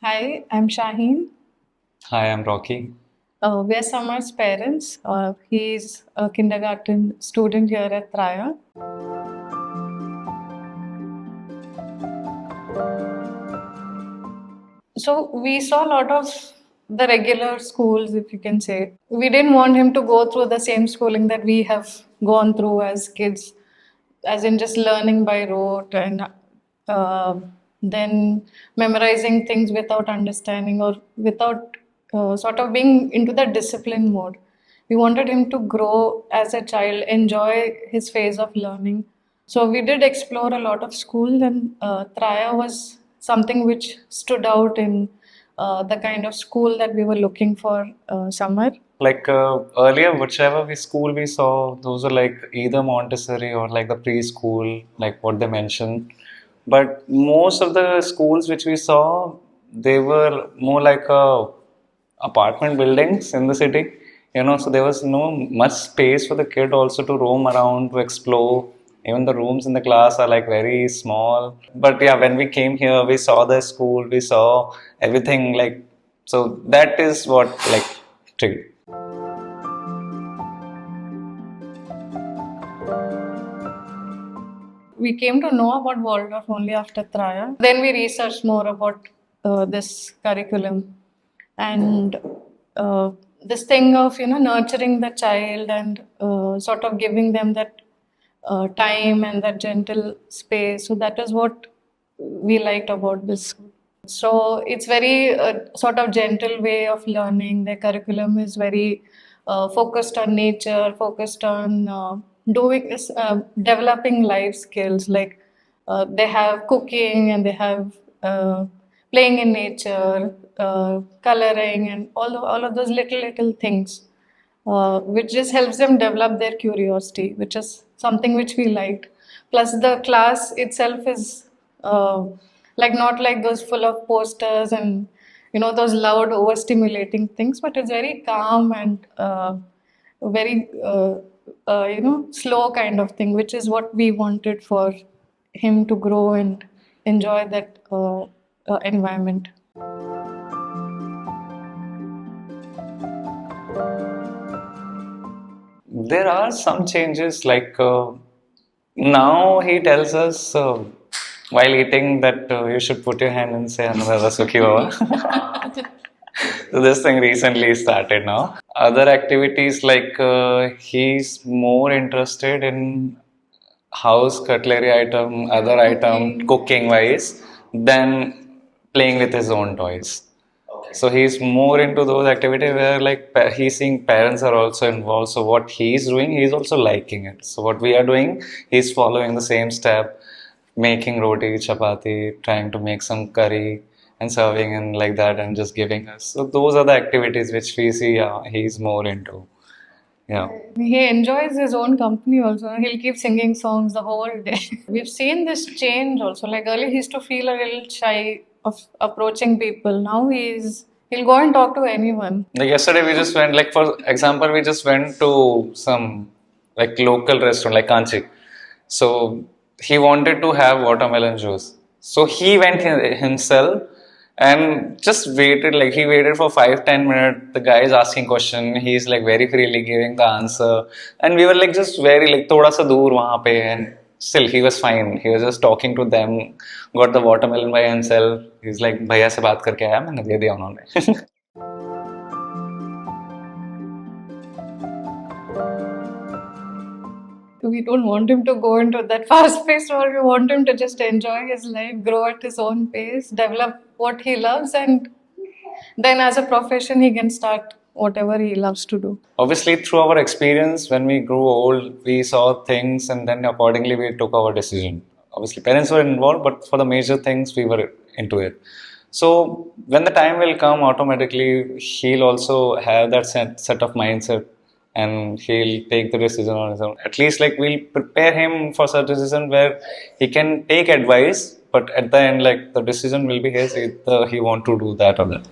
Hi, I'm Shaheen. Hi, I'm Rocky. We're Samar's parents. He's a kindergarten student here at Traya. So we saw a lot of the regular schools, if you can say. We didn't want him to go through the same schooling that we have gone through as kids, as in just learning by rote and uh, then memorizing things without understanding or without sort of being into that discipline mode. We wanted him to grow as a child, enjoy his phase of learning. So we did explore a lot of schools, and Traya was something which stood out in the kind of school that we were looking for summer. Like earlier, whichever school we saw, those were like either Montessori or like the preschool, like what they mentioned. But most of the schools which we saw, they were more like apartment buildings in the city. So there was no much space for the kid also to roam around, to explore. Even the rooms in the class are like very small. But yeah, when we came here, we saw the school, we saw everything like, so that is what like triggered. We came to know about Waldorf only after Traya. Then we researched more about this curriculum and this thing of nurturing the child and sort of giving them that time and that gentle space. So that is what we liked about this. So it's very sort of gentle way of learning. The curriculum is very focused on nature, focused on doing developing life skills. Like they have cooking and they have playing in nature, coloring, and all of those little things, which just helps them develop their curiosity, which is something which we liked. Plus, the class itself is like not like those full of posters and those loud, overstimulating things, but it's very calm and very slow kind of thing, which is what we wanted for him to grow and enjoy that environment. There are some changes like now he tells us while eating that you should put your hand and say Anurada Sukhi Bhava. So this thing recently started now. Other activities like he's more interested in house cutlery item, other item, cooking wise, than playing with his own toys. So he's more into those activities where like he's seeing parents are also involved. So what he's doing, he's also liking it. So what we are doing, he's following the same step, making roti, chapati, trying to make some curry and serving and like that and just giving us. So those are the activities which we see he's more into. Yeah. He enjoys his own company also. He'll keep singing songs the whole day. We've seen this change also. Like earlier, he used to feel a little shy of approaching people. Now he'll go and talk to anyone. Like yesterday we just went, like for example, we just went to some like local restaurant like Kanchi. So he wanted to have watermelon juice. So he went himself and just waited, like he waited for 5-10 minutes. The guy is asking question. He's like very freely giving the answer. And we were like just very like thoda sa dur wahan pe, and still he was fine. He was just talking to them, got the watermelon by himself. He's like भैया से बात करके आया, मैंने दे दिया उन्होंने. We don't want him to go into that fast paced world. We want him to just enjoy his life, grow at his own pace, develop what he loves, and then as a profession, he can start whatever he loves to do. Obviously, through our experience, when we grew old, we saw things and then accordingly we took our decision. Obviously, parents were involved, but for the major things, we were into it. So, when the time will come, automatically he'll also have that set of mindset and he'll take the decision on his own. At least, like, we'll prepare him for such a decision where he can take advice, but at the end, like, the decision will be his, either he want to do that or that.